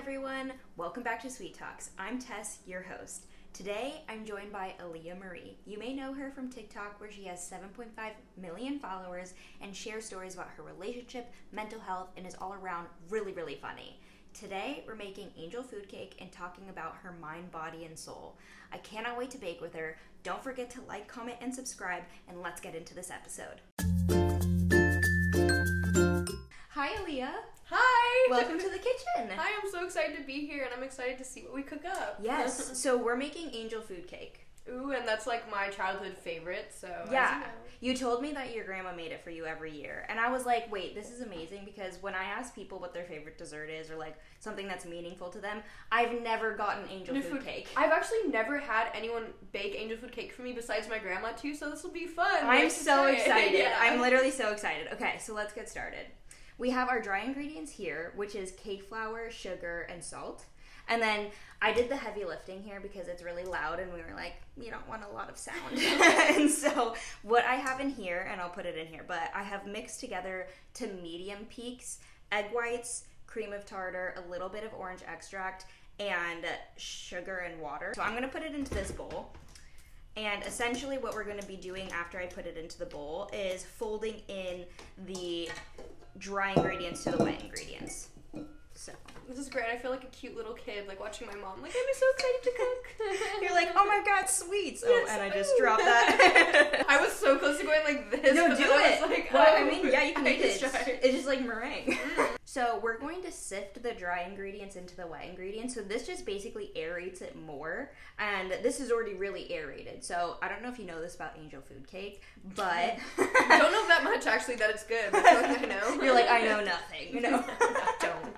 everyone, welcome back to Sweet Talks. I'm Tess, your host. Today, I'm joined by Aliyah Marie. You may know her from TikTok, where she has 7.5 million followers and shares stories about her relationship, mental health, and is all around really, really funny. Today, we're making angel food cake and talking about her mind, body, and soul. I cannot wait to bake with her. Don't forget to like, comment, and subscribe, and let's get into this episode. Hi, Aliyah. Hi! Welcome to the kitchen. Hi, I'm so excited to be here, and I'm excited to see what we cook up. Yes, so we're making angel food cake. Ooh, and that's like my childhood favorite, so yeah. You told me that your grandma made it for you every year, and I was like, wait, this is amazing, because when I ask people what their favorite dessert is, or like something that's meaningful to them, I've never gotten angel food cake. I've actually never had anyone bake angel food cake for me besides my grandma too, so this will be fun. I'm so excited. Yeah. I'm literally so excited. Okay, so let's get started. We have our dry ingredients here, which is cake flour, sugar, and salt. And then I did the heavy lifting here because it's really loud and we were like, you don't want a lot of sound. And so what I have in here, and I'll put it in here, but I have mixed together to medium peaks, egg whites, cream of tartar, a little bit of orange extract, and sugar and water. So I'm going to put it into this bowl. And essentially what we're going to be doing after I put it into the bowl is folding in the dry ingredients to the wet ingredients. So this is great. I feel like a cute little kid, like watching my mom. Like, I'm so excited to cook. You're like, oh my god, sweets. Yes. Oh, and I just dropped that. I was so close to going like this. No, but do then I it. was like, well, oh, I mean, yeah, you can eat it. try. It's just like meringue. So we're going to sift the dry ingredients into the wet ingredients. So this just basically aerates it more. And this is already really aerated. So I don't know if you know this about angel food cake, but I don't know that much actually that it's good. But I know. You're like, I know nothing. You know? I don't.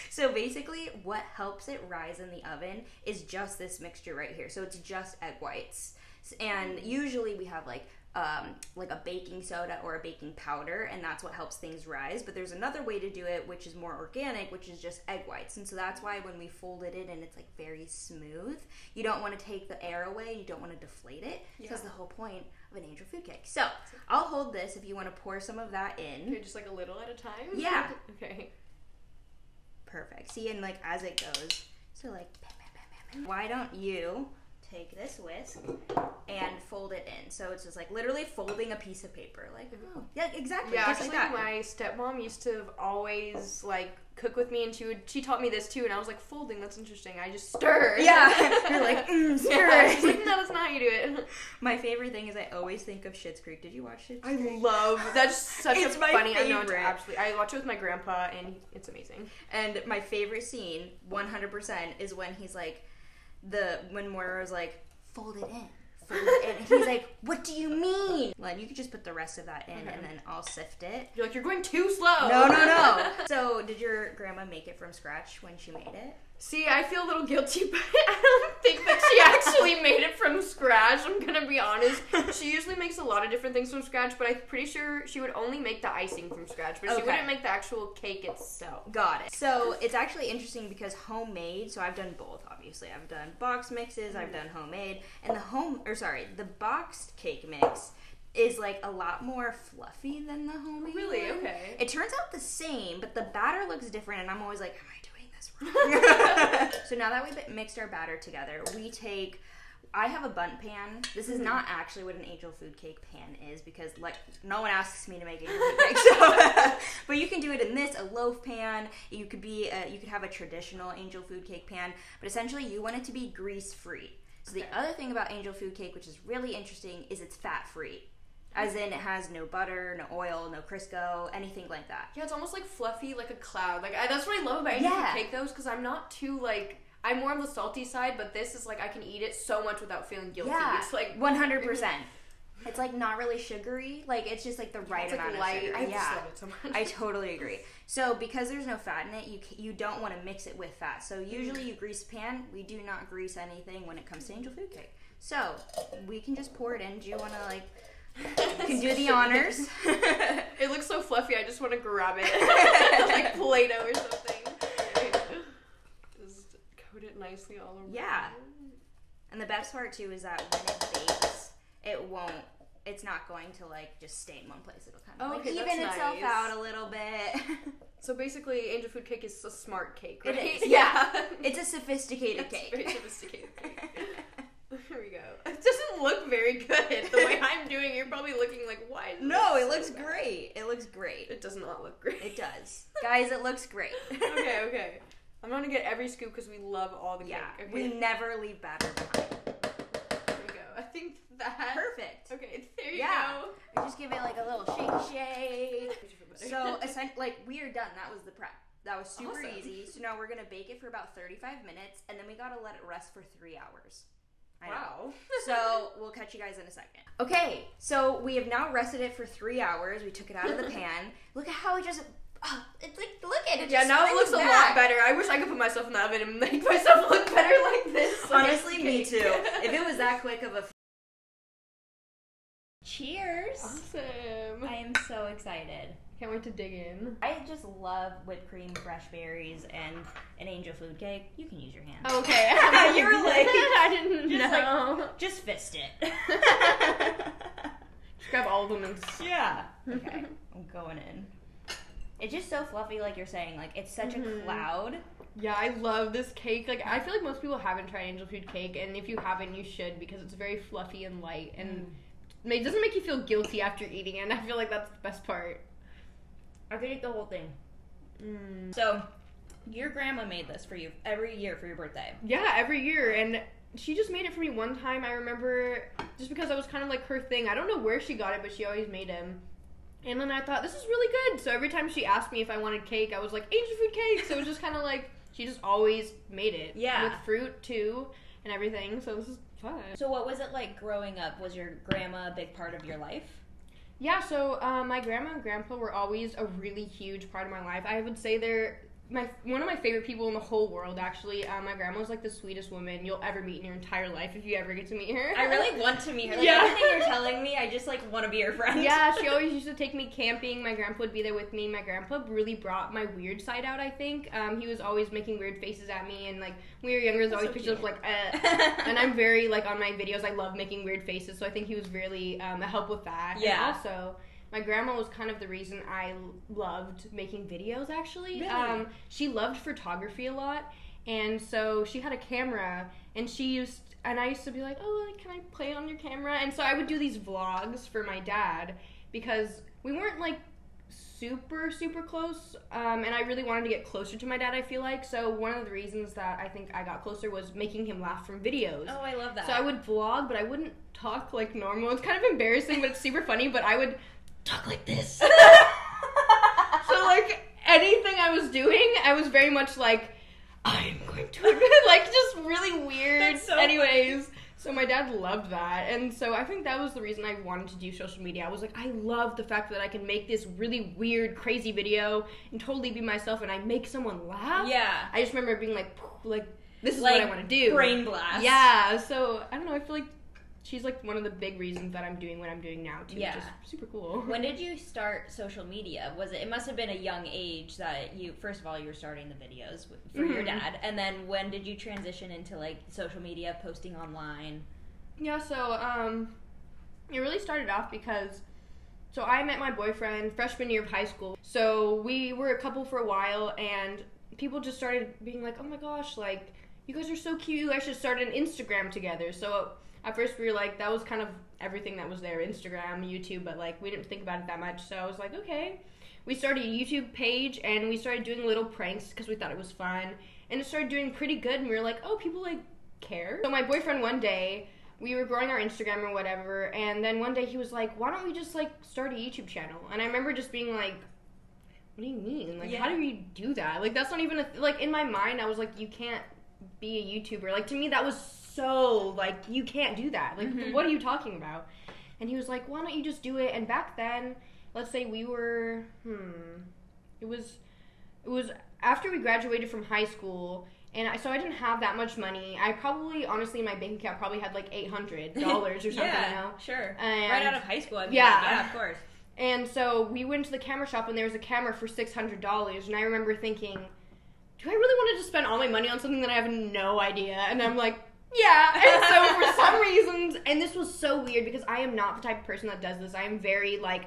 So basically what helps it rise in the oven is just this mixture right here. So it's just egg whites. And usually we have like a baking soda or a baking powder, and that's what helps things rise. But there's another way to do it, which is more organic, which is just egg whites. And so that's why when we fold it in and it's like very smooth, you don't want to take the air away, you don't want to deflate it, because the whole point of an angel food cake. So I'll hold this if you want to pour some of that in. Okay, just like a little at a time? Yeah. Okay. Perfect. See, and like as it goes, so like, bam, bam, bam, bam, bam. Why don't you take this whisk and fold it in? So it's just like literally folding a piece of paper. Like, oh, yeah, exactly. Yeah, just actually, like that. my stepmom used to always like cook with me, and she taught me this too. And I was like, folding, that's interesting. I just stir. Yeah, you're like, stir. Yeah, she's like, no, that's not how you do it. My favorite thing is I always think of Schitt's Creek. Did you watch Schitt's Creek? I love that's such It's a my funny. I know, favorite. absolutely. I watch it with my grandpa, and it's amazing. And my favorite scene, 100%, is when he's like, when Moira's like, fold it in. Fold it in. And he's like, what do you mean? Like, you could just put the rest of that in, and then I'll sift it. You're like, you're going too slow. No. So, did your grandma make it from scratch when she made it? See, I feel a little guilty, but I don't think that she actually made it from scratch, I'm gonna be honest. She usually makes a lot of different things from scratch, but I'm pretty sure she would only make the icing from scratch, but she wouldn't make the actual cake itself. Got it. So, it's actually interesting because homemade, so I've done both, obviously. I've done box mixes, I've done homemade, and the boxed cake mix is like a lot more fluffy than the homemade. Really? one. Okay. It turns out the same, but the batter looks different, and I'm always like, am I doing this wrong? So now that we've mixed our batter together, I have a bundt pan. This is not actually what an angel food cake pan is, because like no one asks me to make angel food cake. So, but you can do it in this, a loaf pan. You could have a traditional angel food cake pan, but essentially you want it to be grease free. So the other thing about angel food cake, which is really interesting, is it's fat free. As in, it has no butter, no oil, no Crisco, anything like that. Yeah, it's almost like fluffy, like a cloud. Like that's what I love about angel food cake, though, is because I'm not too like. I'm more on the salty side, but this is like I can eat it so much without feeling guilty. Yeah, it's like 100%. It's like not really sugary. Like it's just like the right amount of sugar. I just love it so much. I totally agree. So because there's no fat in it, you don't want to mix it with fat. So usually you grease the pan. We do not grease anything when it comes to angel food cake. So we can just pour it in. Do you want to like? You can do the honors. It looks so fluffy. I just want to grab it like Play-Doh or something. Just coat it nicely all over. Yeah. And the best part too is that when it bakes, it's not going to like just stay in one place. It'll kind of like even itself out a little bit. So basically, angel food cake is a smart cake, right? It is, yeah. It's a sophisticated cake. Very sophisticated cake. Here we go. It doesn't look very good the way I'm doing it. You're probably looking like, why is No, this it looks so bad? great. It looks great. It does not look great. It does. Guys, it looks great. Okay. I'm gonna get every scoop because we love all the cake. Yeah, Okay. we never leave batter behind. There we go. I think that... Perfect. Okay, there you Yeah. go. I just give it like a little shake. So, like, we are done. That was the prep. That was super Awesome. easy. So now we're going to bake it for about 35 minutes, and then we got to let it rest for 3 hours. I know. Wow. So we'll catch you guys in a second. Okay, so we have now rested it for 3 hours. We took it out of the pan. Look at how it just... it's like, look at it. Yeah, now it looks a lot better. I wish I could put myself in the oven and make myself look better like this. Honestly, me too. If it was that quick of a... Cheers. Awesome. I am so excited. Can't wait to dig in. I just love whipped cream, fresh berries, and an angel food cake. You can use your hands. Okay. You were like... I didn't just know. Just fist it. Just grab all of them and... Yeah. Okay. I'm going in. It's just so fluffy, like you're saying. Like, it's such a cloud. Yeah, I love this cake. Like, I feel like most people haven't tried angel food cake, and if you haven't, you should, because it's very fluffy and light, and it doesn't make you feel guilty after eating it, and I feel like that's the best part. I could eat the whole thing. So, your grandma made this for you every year for your birthday. Yeah, every year, and she just made it for me one time. I remember, just because I was kind of like her thing. I don't know where she got it, but she always made them. And then I thought, this is really good. So every time she asked me if I wanted cake, I was like, angel food cake. So it was just kind of like, she just always made it. Yeah. With fruit, too, and everything. So this is fun. So what was it like growing up? Was your grandma a big part of your life? Yeah, so my grandma and grandpa were always a really huge part of my life. I would say they're one of my favorite people in the whole world, actually. My grandma was like the sweetest woman you'll ever meet in your entire life if you ever get to meet her. I really want to meet her. Like, Yeah. everything you're telling me, I just like want to be her friend. Yeah, she always used to take me camping. My grandpa would be there with me. My grandpa really brought my weird side out, I think. He was always making weird faces at me, and like when we were younger, there's always pictures of like, and I'm very like on my videos, I love making weird faces, so I think he was really a help with that. Yeah. And also, my grandma was kind of the reason I loved making videos, actually. Really? She loved photography a lot, and so she had a camera, and I used to be like, oh, like, can I play on your camera? And so I would do these vlogs for my dad, because we weren't, like, super, super close, and I really wanted to get closer to my dad, I feel like. So one of the reasons that I think I got closer was making him laugh from videos. Oh, I love that. So I would vlog, but I wouldn't talk like normal. It's kind of embarrassing, but it's super funny, but I would talk like this. So, like, anything I was doing, I was very much like, I'm going to, like, just really weird. That's so Anyways, so my dad loved that, and so I think that was the reason I wanted to do social media. I was like, I love the fact that I can make this really weird, crazy video and totally be myself, and I make someone laugh. Yeah. I just remember being like, this is Like, what I want to do. brain blast. Yeah, so, I don't know, I feel like she's like one of the big reasons that I'm doing what I'm doing now too, Yeah. which is super cool. When did you start social media? It must have been a young age that first of all, you were starting the videos for your dad, and then when did you transition into like social media, posting online? Yeah, so it really started off because I met my boyfriend freshman year of high school. So we were a couple for a while, and people just started being like, oh my gosh, like, you guys are so cute, you guys should start an Instagram together. So at first we were like, that was kind of everything that was there, Instagram, YouTube, but like we didn't think about it that much. So I was like, okay. We started a YouTube page, and we started doing little pranks because we thought it was fun, and it started doing pretty good, and we were like, oh, people like care. So my boyfriend, one day, we were growing our Instagram or whatever, and then one day he was like, why don't we just like start a YouTube channel? And I remember just being like, what do you mean? Like, how do you do that? Like, that's not even like, in my mind, I was like, you can't be a YouTuber. Like, to me, that was so, like, you can't do that. Like, what are you talking about? And he was like, why don't you just do it? And back then, let's say we were, it was after we graduated from high school, and so I didn't have that much money. I probably, honestly, in my bank account probably had like $800 or something, Yeah, you know? sure. And right out of high school, I mean, yeah. like, yeah, of course. And so we went to the camera shop, and there was a camera for $600, and I remember thinking, do I really want to just spend all my money on something that I have no idea? And I'm like, yeah. And so for some reasons, and this was so weird because I am not the type of person that does this. I am very, like,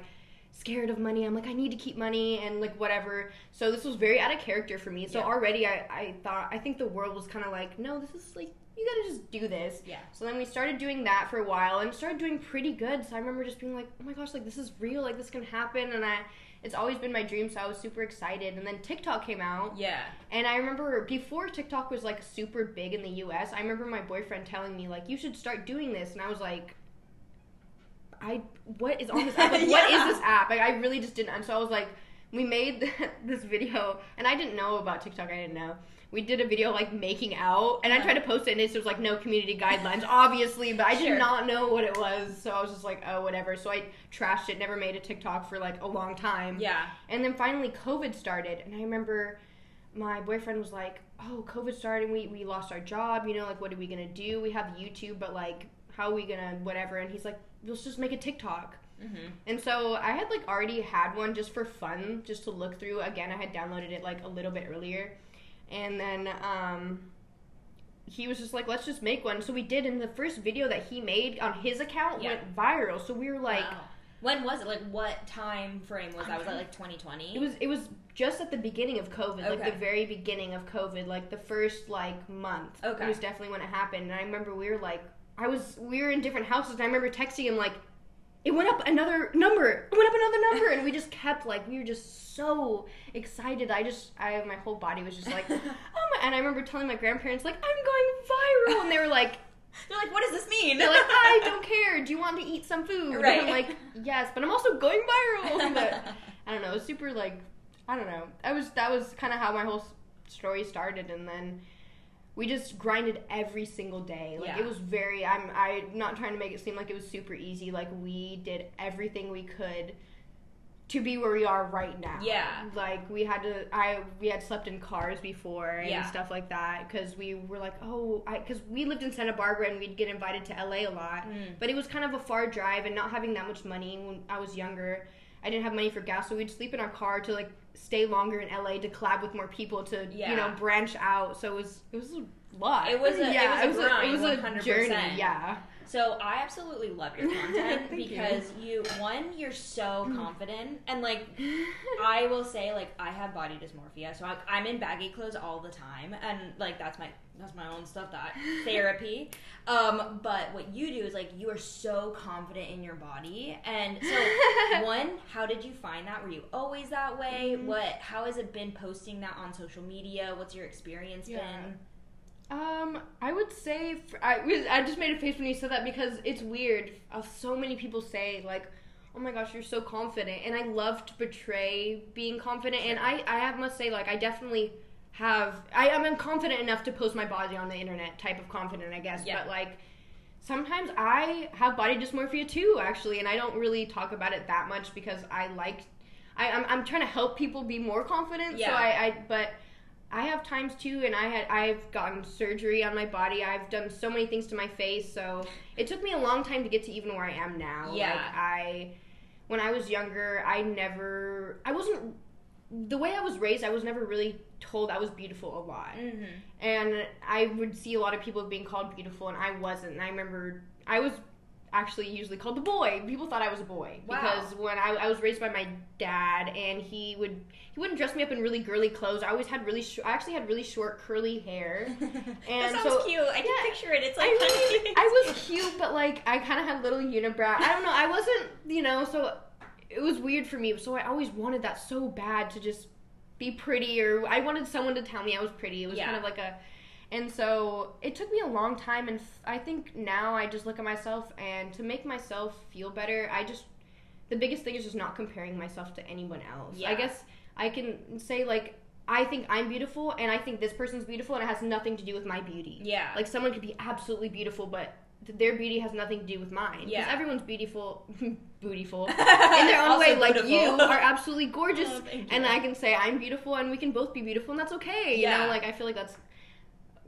scared of money. I'm like, I need to keep money and like whatever. So this was very out of character for me. So already I think the world was kind of like, no, this is like, you gotta just do this. Yeah. So then we started doing that for a while and started doing pretty good. So I remember just being like, oh my gosh, like this is real, like this can happen. And it's always been my dream, so I was super excited. And then TikTok came out. Yeah. And I remember before TikTok was like super big in the US, I remember my boyfriend telling me like, you should start doing this. And I was like, what is on this app? Like, what is this app? Like, I really just didn't. And so I was like, we made this video, and I didn't know about TikTok. I didn't know. We did a video like making out, and I tried to post it, and it was like no community guidelines, obviously, but I did not know what it was. So I was just like, oh, whatever. So I trashed it, never made a TikTok for like a long time. Yeah. And then finally COVID started, and I remember my boyfriend was like, oh, COVID started, and we lost our job, you know, like what are we gonna do? We have YouTube, but like how are we gonna whatever? And he's like, let's just make a TikTok. Mm-hmm. And so I had like already had one just for fun, just to look through. Again, I had downloaded it like a little bit earlier. And then he was just like, let's just make one. So we did, and the first video that he made on his account went viral. So we were like... Wow. When was it? Like, what time frame was that? Was that like 2020? It was just at the beginning of COVID, like the very beginning of COVID, like the first like month. Okay. It was definitely when it happened. And I remember we were like, we were in different houses, and I remember texting him like, it went up another number, and we just kept like, we were just so excited. My whole body was just like, oh my, and I remember telling my grandparents like, I'm going viral, and they were like, they're like, what does this mean? They're like, I don't care, do you want to eat some food? Right. And I'm like, yes, but I'm also going viral. But I don't know, it was super like, I don't know, that was kind of how my whole story started. And then we just grinded every single day. Like, it was very, I'm not trying to make it seem like it was super easy. Like, we did everything we could to be where we are right now. Yeah. Like, we had slept in cars before and stuff like that, because we were like, because we lived in Santa Barbara and we'd get invited to LA a lot. But it was kind of a far drive, and not having that much money when I was younger, I didn't have money for gas, so we'd sleep in our car to like stay longer in LA to collab with more people to you know, branch out. So it was a lot. It was a grind. It was 100%. A journey. Yeah. So I absolutely love your content because you're so confident, and like I will say, like, I have body dysmorphia, so I'm in baggy clothes all the time, and like that's my own stuff, that therapy. But what you do is like, you are so confident in your body, and so how did you find that? Were you always that way? How has it been posting that on social media? What's your experience been? I would say I just made a face when you said that, because it's weird. So many people say like, oh my gosh, you're so confident, and I love to portray being confident. Sure. And I must say, like, I definitely I'm confident enough to post my body on the internet type of confident, I guess. Yeah. But like, sometimes I have body dysmorphia too, actually, and I don't really talk about it that much because I'm trying to help people be more confident. Yeah. So but I have times too, and I've gotten surgery on my body. I've done so many things to my face, so it took me a long time to get to even where I am now. Yeah. Like, when I was younger, the way I was raised, I was never really told I was beautiful a lot. Mm-hmm. And I would see a lot of people being called beautiful, and I wasn't. And I remember I was actually usually called the boy. People thought I was a boy. Wow. Because when I was raised by my dad, and he wouldn't dress me up in really girly clothes. I actually had really short curly hair. And that sounds cute. I can picture it. It's like I was cute, but like I kind of had little unibrow. I don't know. I wasn't, so it was weird for me. So I always wanted that so bad, to just be pretty, or I wanted someone to tell me I was pretty. It was kind of like and so it took me a long time, and I think now I just look at myself, and to make myself feel better, the biggest thing is just not comparing myself to anyone else. Yeah. I guess I can say, like, I think I'm beautiful, and I think this person's beautiful, and it has nothing to do with my beauty. Yeah. Like, someone could be absolutely beautiful, but their beauty has nothing to do with mine. Yeah. Because everyone's beautiful in their own way. Like, you are absolutely gorgeous, and I can say I'm beautiful, and we can both be beautiful, and that's okay. You know, like, I feel like that's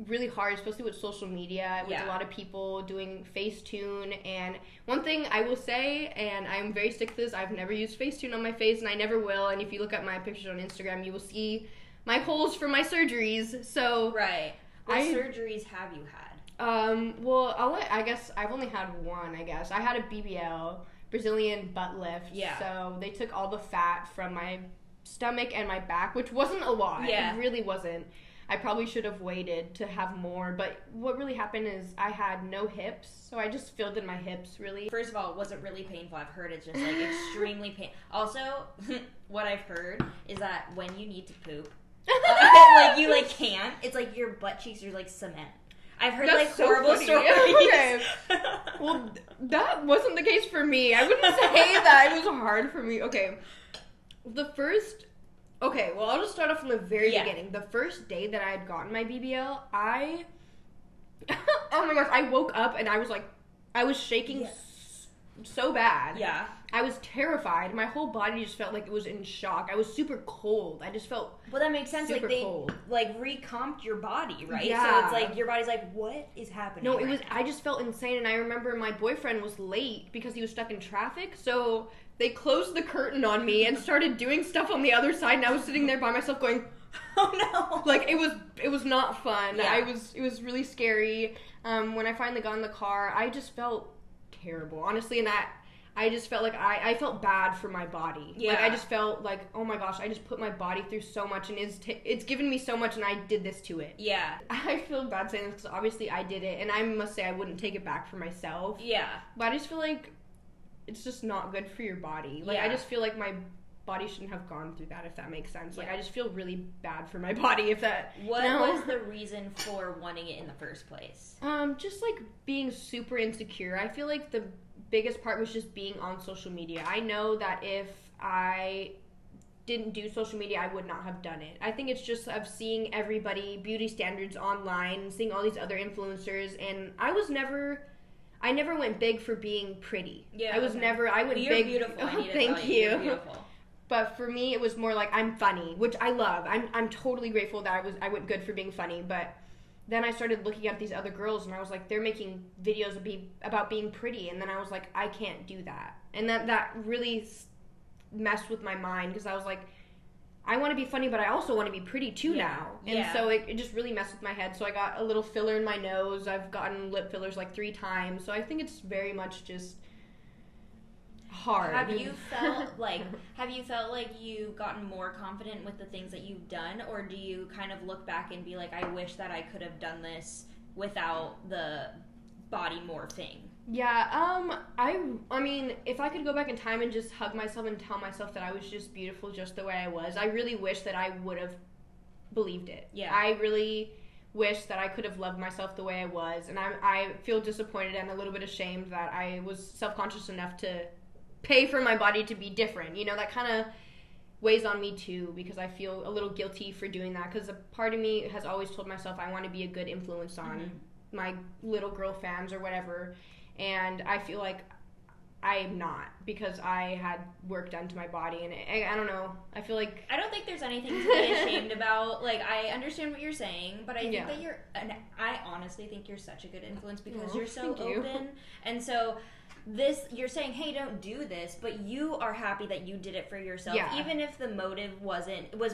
really hard, especially with social media, with a lot of people doing Facetune. And one thing I will say, and I'm very sick to this, I've never used Facetune on my face, and I never will. And if you look at my pictures on Instagram, you will see my holes from my surgeries. So what surgeries have you had? Well, I guess I've only had one. I guess I had a BBL Brazilian butt lift. Yeah. So they took all the fat from my stomach and my back, which wasn't a lot. Yeah. It really wasn't. I probably should have waited to have more, but what really happened is I had no hips, so I just filled in my hips, really. First of all, was it really painful? I've heard it's just, like, extremely painful. Also, what I've heard is that when you need to poop, like, you, like, can't. It's like your butt cheeks are, like, cement. I've heard, That's like, so horrible funny. stories. Okay. Well, that wasn't the case for me. I wouldn't say that. It was hard for me. Okay. Okay, well, I'll just start off from the very beginning. The first day that I had gotten my BBL, oh my gosh, I woke up and I was shaking so bad. Yeah. I was terrified. My whole body just felt like it was in shock. I was super cold. I just felt Well, that makes sense. super Like, they, cold. like, recomped your body, right? Yeah. So it's like, your body's like, what is happening? No, right now? I just felt insane, and I remember my boyfriend was late because he was stuck in traffic, so they closed the curtain on me and started doing stuff on the other side, and I was sitting there by myself going, oh no. like, it was not fun. Yeah. It was really scary. When I finally got in the car, I just felt terrible, honestly, and I just felt like I felt bad for my body. Yeah. Like, I just felt like, oh my gosh, I just put my body through so much, and it's given me so much, and I did this to it. Yeah. I feel bad saying this because obviously I did it, and I must say I wouldn't take it back for myself. Yeah. But I just feel like it's just not good for your body. Like, Yeah. I just feel like my body shouldn't have gone through that, if that makes sense. Like, Yeah. I just feel really bad for my body, if that... What no. was the reason for wanting it in the first place? Just, like, being super insecure. I feel like the biggest part was just being on social media. I know that if I didn't do social media, I would not have done it. I think it's just of seeing everybody, beauty standards online, seeing all these other influencers, and I never went big for being pretty. Yeah. I went You're big. beautiful. I need to Thank tell you. You're beautiful. But for me, it was more like I'm funny, which I love. I'm totally grateful that I went good for being funny. But then I started looking at these other girls, and I was like, they're making videos about being pretty, and then I was like, I can't do that. And that really messed with my mind, because I was like, I want to be funny, but I also want to be pretty too now. And so it just really messed with my head. So I got a little filler in my nose. I've gotten lip fillers like 3 times. So I think it's very much just hard. Have you felt like you've gotten more confident with the things that you've done, or do you kind of look back and be like, I wish that I could have done this without the body morphing? Yeah, I mean, if I could go back in time and just hug myself and tell myself that I was just beautiful just the way I was, I really wish that I would have believed it. Yeah. I really wish that I could have loved myself the way I was, and I feel disappointed and a little bit ashamed that I was self-conscious enough to pay for my body to be different. You know, that kind of weighs on me too, because I feel a little guilty for doing that, because a part of me has always told myself I want to be a good influence on my little girl fans or whatever. And I feel like I am not, because I had work done to my body, and I don't know. I feel like... I don't think there's anything to be ashamed about. Like, I understand what you're saying, but I think that I honestly think you're such a good influence, because you're so open. And so... you're saying, hey, don't do this, but you are happy that you did it for yourself. Yeah. Even if the motive was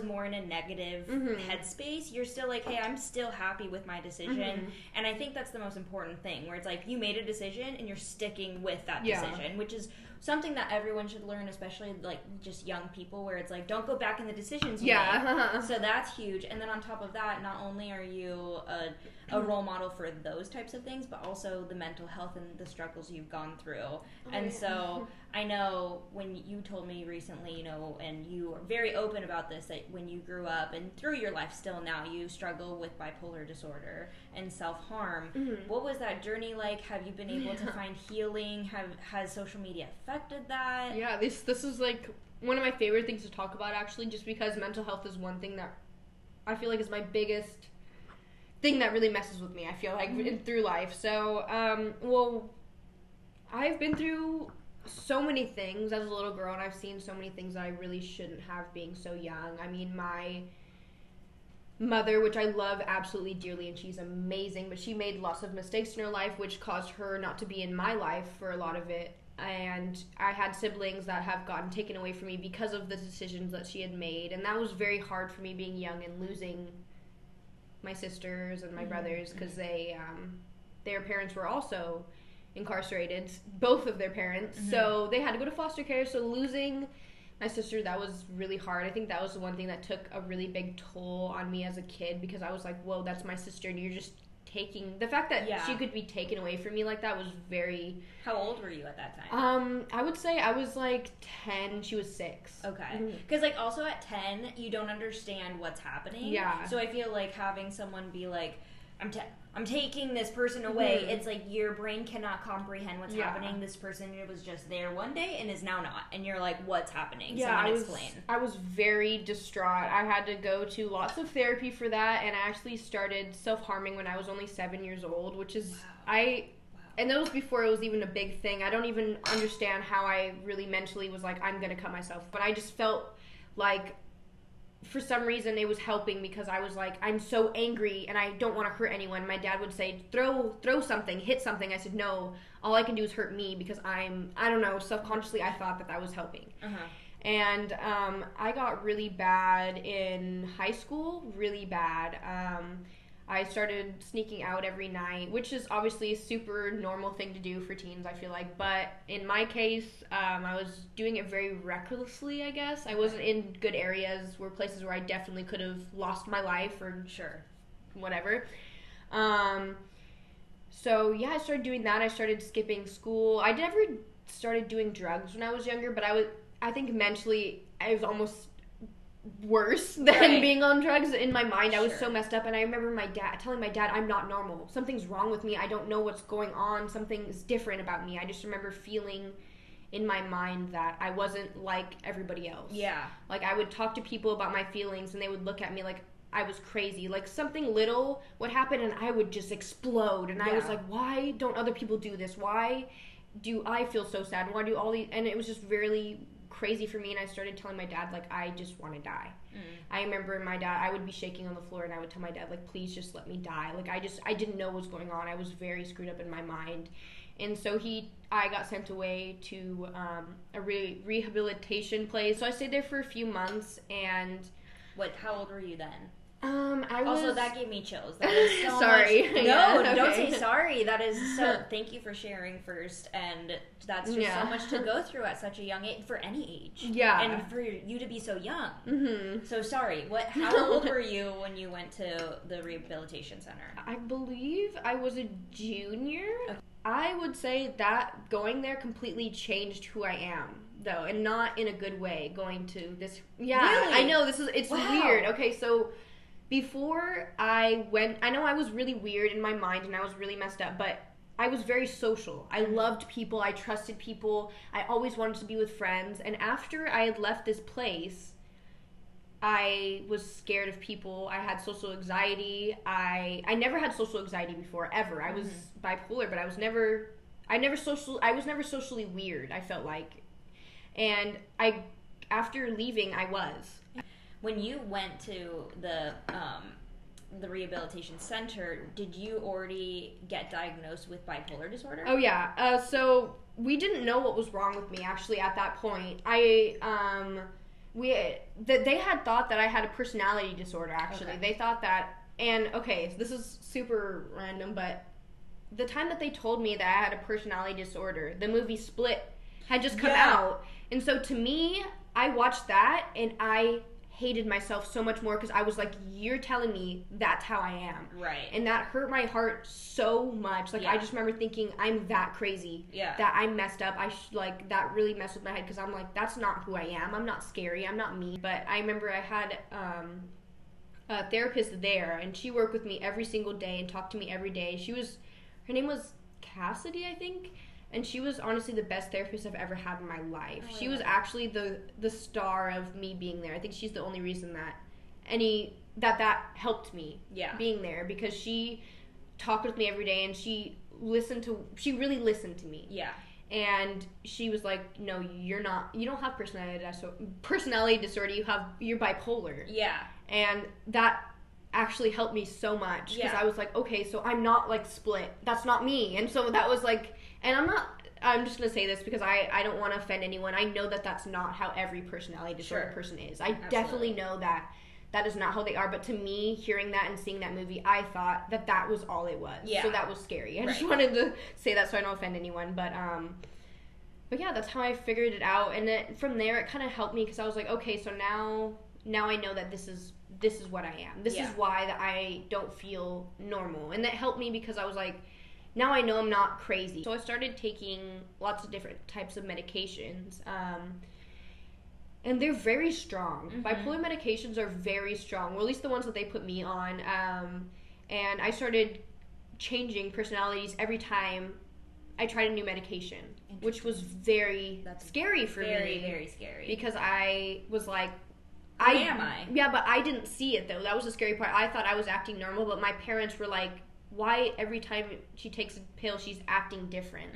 more in a negative headspace, you're still like, hey, I'm still happy with my decision. And I think that's the most important thing, where it's like, you made a decision and you're sticking with that decision, which is something that everyone should learn, especially like just young people, where it's like, don't go back in the decisions you made. So that's huge. And then on top of that, not only are you a role model for those types of things, but also the mental health and the struggles you've gone through. So I know when you told me recently, you know, and you are very open about this, that when you grew up and through your life still now, you struggle with bipolar disorder and self-harm. What was that journey like? Have you been able to find healing? Has social media affected that? Yeah, this is like one of my favorite things to talk about, actually, just because mental health is one thing that I feel like is my biggest thing that really messes with me, I feel like, through life. So, well, I've been through so many things as a little girl, and I've seen so many things that I really shouldn't have being so young. I mean, my mother, which I love absolutely dearly, and she's amazing, but she made lots of mistakes in her life, which caused her not to be in my life for a lot of it. And I had siblings that have gotten taken away from me because of the decisions that she had made, and that was very hard for me being young and losing my sisters and my brothers, because their parents were also incarcerated, both of their parents. So they had to go to foster care. So losing my sister, that was really hard. I think that was the one thing that took a really big toll on me as a kid, because I was like, whoa, that's my sister, and you're just taking... The fact that she could be taken away from me like that was very... How old were you at that time? I would say I was like 10, she was 6. Okay. Because, like, also at 10, you don't understand what's happening. Yeah. So I feel like having someone be like, I'm taking this person away. It's like your brain cannot comprehend what's happening. This person was just there one day and is now not. And you're like, what's happening? Yeah, Someone explain. I was very distraught. I had to go to lots of therapy for that, and I actually started self-harming when I was only 7 years old, which is... And that was before it was even a big thing. I don't even understand how I really mentally was like, I'm going to cut myself. But I just felt like... For some reason, it was helping, because I was like, I'm so angry and I don't want to hurt anyone. My dad would say, throw something, hit something. I said, no, all I can do is hurt me, because I don't know, subconsciously I thought that was helping. And I got really bad in high school, really bad. I started sneaking out every night, which is obviously a super normal thing to do for teens, I feel like. But in my case, I was doing it very recklessly, I guess. I wasn't in good areas, places where I definitely could have lost my life or whatever. So, yeah, I started doing that. I started skipping school. I never started doing drugs when I was younger, but I think mentally I was almost worse than being on drugs. In my mind, I was so messed up, and I remember telling my dad, I'm not normal. Something's wrong with me. I don't know what's going on. Something's different about me. I just remember feeling in my mind that I wasn't like everybody else. Yeah. Like, I would talk to people about my feelings, and they would look at me like I was crazy. Like, something little would happen, and I would just explode, and I was like, why don't other people do this? Why do I feel so sad? Why do all these... And it was just really crazy for me, and I started telling my dad, like, I just want to die. I remember I would be shaking on the floor, and I would tell my dad, like, please just let me die. Like, I didn't know what was going on. I was very screwed up in my mind. And so I got sent away to a rehabilitation place. So I stayed there for a few months, and... How old were you then? I was... Also, that gave me chills. That is so sorry. Much... No, don't say sorry. That is so... Thank you for sharing first, and that's just so much to go through at such a young age, for any age. Yeah. And for you to be so young. So, sorry. How old were you when you went to the rehabilitation center? I believe I was a junior. Okay. I would say that going there completely changed who I am, though, and not in a good way, going to this... Yeah, really? I know, it's weird. Okay, so... Before I went, I know I was really weird in my mind and I was really messed up, but I was very social. I loved people. I trusted people. I always wanted to be with friends. And after I had left this place, I was scared of people. I had social anxiety. I never had social anxiety before, ever. I was bipolar, but I was never socially weird, I felt like. And after leaving, I was. When you went to the rehabilitation center, did you already get diagnosed with bipolar disorder? Oh yeah. So we didn't know what was wrong with me actually at that point. They had thought that I had a personality disorder actually. Okay. They thought that, and okay, so this is super random, but the time that they told me that I had a personality disorder, the movie Split had just come out, and so to me, I watched that and I hated myself so much more, because I was like, you're telling me that's how I am. Right. And that hurt my heart so much. Like, I just remember thinking, I'm that crazy. Yeah. That I'm messed up. That really messed with my head, because I'm like, that's not who I am. I'm not scary. I'm not me. But I remember I had a therapist there, and she worked with me every single day and talked to me every day. Her name was Cassidy, I think. And she was honestly the best therapist I've ever had in my life. Oh, she was actually the star of me being there. I think she's the only reason that helped me being there, because she talked with me every day and she really listened to me. Yeah. And she was like, no, you don't have personality disorder, you're bipolar. Yeah. And that actually helped me so much, because I was like, okay, so I'm not like Split. That's not me. And so that was like, and I'm just going to say this because I don't want to offend anyone. I know that that's not how every personality disorder person is. I definitely know that that is not how they are. But to me, hearing that and seeing that movie, I thought that was all it was. Yeah. So that was scary. I just wanted to say that so I don't offend anyone. But yeah, that's how I figured it out. And then from there, it kind of helped me because I was like, okay, so now I know that this is what I am. This is why that I don't feel normal. And that helped me because I was like, now I know I'm not crazy. So I started taking lots of different types of medications. And they're very strong. Bipolar medications are very strong, or at least the ones that they put me on. And I started changing personalities every time I tried a new medication, which was very scary for me. Very, very scary. Because I was like, Who am I? Yeah, but I didn't see it, though. That was the scary part. I thought I was acting normal, but my parents were like, why every time she takes a pill, she's acting different?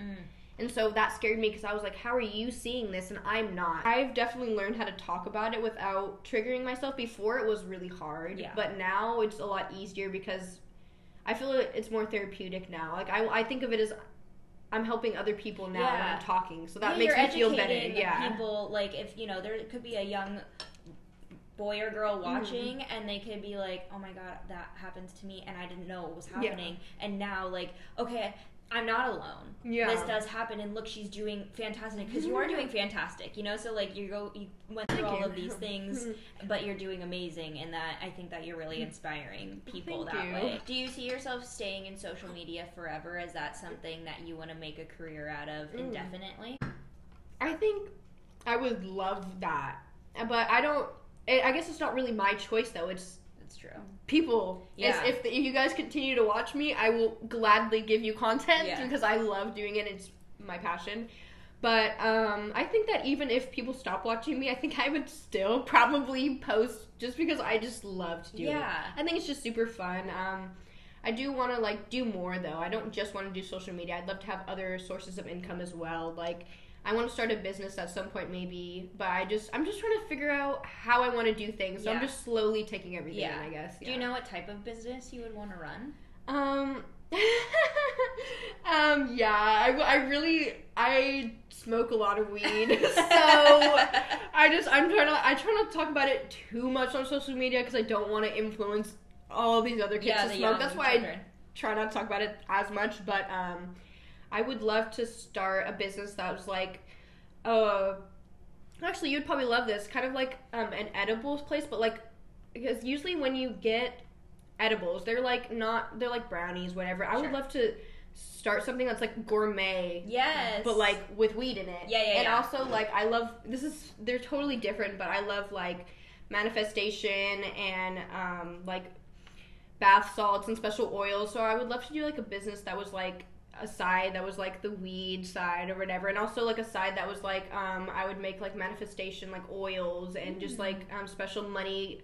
And so that scared me because I was like, how are you seeing this and I'm not? I've definitely learned how to talk about it without triggering myself. Before, it was really hard. Yeah. But now it's a lot easier because I feel like it's more therapeutic now. Like, I think of it as I'm helping other people now when I'm talking. So that makes me feel better. Yeah. People, like, if, there could be a young boy or girl watching and they could be like, oh my god, that happens to me and I didn't know it was happening. And now, like, okay, I'm not alone. This does happen, and look, she's doing fantastic, because you are doing fantastic, so like you went through all of these things, but you're doing amazing, and that I think that you're really inspiring people way. Do you see yourself staying in social media forever? Is that something that you want to make a career out of indefinitely? I think I would love that, but I guess it's not really my choice, though. It's true. People. Yeah. If you guys continue to watch me, I will gladly give you content because I love doing it. It's my passion. But I think that even if people stop watching me, I think I would still probably post just because I just love to do it. I think it's just super fun. I do want to, like, do more, though. I don't just want to do social media. I'd love to have other sources of income as well. Like, I want to start a business at some point, maybe, but I'm just trying to figure out how I want to do things. So I'm just slowly taking everything in, I guess. Do you know what type of business you would want to run? I smoke a lot of weed, so I try not to talk about it too much on social media because I don't want to influence all these other kids to smoke. That's why I try not to talk about it as much, but I would love to start a business that was like, actually, you'd probably love this, kind of like an edibles place, but like, because usually when you get edibles, they're like brownies, whatever. I would love to start something that's like gourmet, but like with weed in it. And also, like, I love, they're totally different, but I love like manifestation and like bath salts and special oils. So I would love to do like a business that was like a side that was like the weed side or whatever, and also like a side that was like I would make like manifestation, like oils and just like special money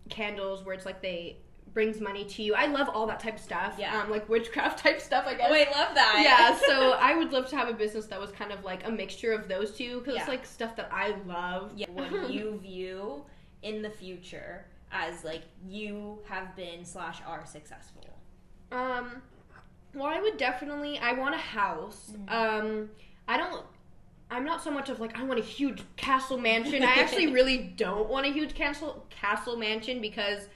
candles where it's like they brings money to you. I love all that type of stuff. Like witchcraft type stuff, I guess. Oh, I love that. So I would love to have a business that was kind of like a mixture of those two, because it's like stuff that I love. What do you view in the future as like you have been / are successful? Well, I want a house. I'm not so much of like, I want a huge castle mansion. I actually really don't want a huge castle mansion because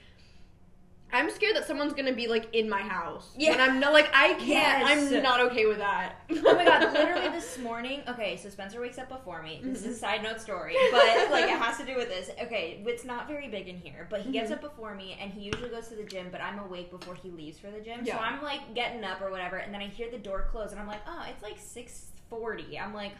I'm scared that someone's gonna be like in my house. And I'm not like, I can't, I'm not okay with that. Oh my god, literally this morning, okay, so Spencer wakes up before me. This is a side note story, but like it has to do with this. Okay, it's not very big in here, but he gets up before me and he usually goes to the gym, but I'm awake before he leaves for the gym. So I'm like getting up or whatever, and then I hear the door close and I'm like, oh, it's like 6:40. I'm like,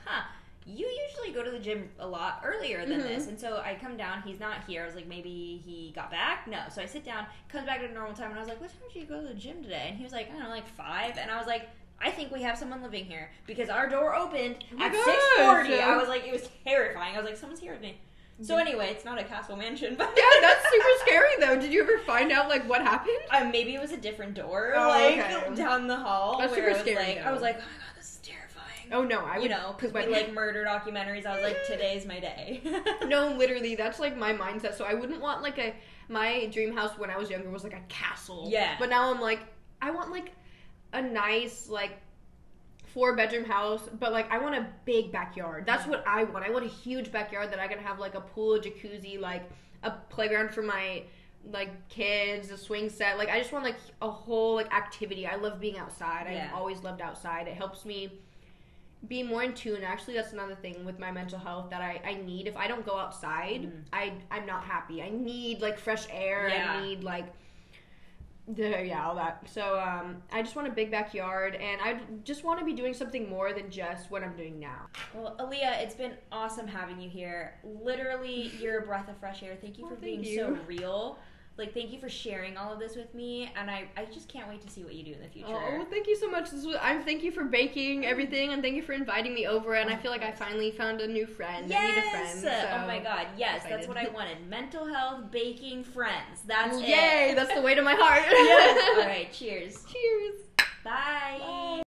you usually go to the gym a lot earlier than this. And so I come down, he's not here. I was like, maybe he got back? No. So I sit down, comes back at a normal time, and I was like, what time did you go to the gym today? And he was like, I don't know, like 5. And I was like, I think we have someone living here, because our door opened at 6:40. I was like, it was terrifying. I was like, someone's here with me. So anyway, it's not a castle mansion, but that's super scary though. Did you ever find out like what happened? Maybe it was a different door, down the hall. That's super scary. I was like, oh my god, this is terrifying. Oh no, I would, because we like murder documentaries. I was like, today's my day. No, literally, that's like my mindset. So I wouldn't want like my dream house when I was younger was like a castle. Yeah. But now I'm like, I want like a nice like 4-bedroom house, but like I want a big backyard. That's what I want. I want a huge backyard that I can have like a pool, a jacuzzi, like a playground for my like kids, a swing set. Like I just want like a whole like activity. I love being outside. I've always loved outside. It helps me be more in tune. Actually, that's another thing with my mental health that I need. If I don't go outside, I'm not happy. I need like fresh air. I need like all that. So I just want a big backyard, and I just want to be doing something more than just what I'm doing now. Well, Aliyah, it's been awesome having you here. Literally, you're a breath of fresh air. Thank you for being so real. Like, thank you for sharing all of this with me, and I just can't wait to see what you do in the future. Oh, thank you so much. Thank you for baking everything, and thank you for inviting me over, and I feel like I finally found a new friend. Yes! I need a friend. So oh my god, yes, that's what I wanted. Mental health, baking, friends. That's it. Yay, that's the way to my heart. Yes. All right, cheers. Cheers. Bye. Bye.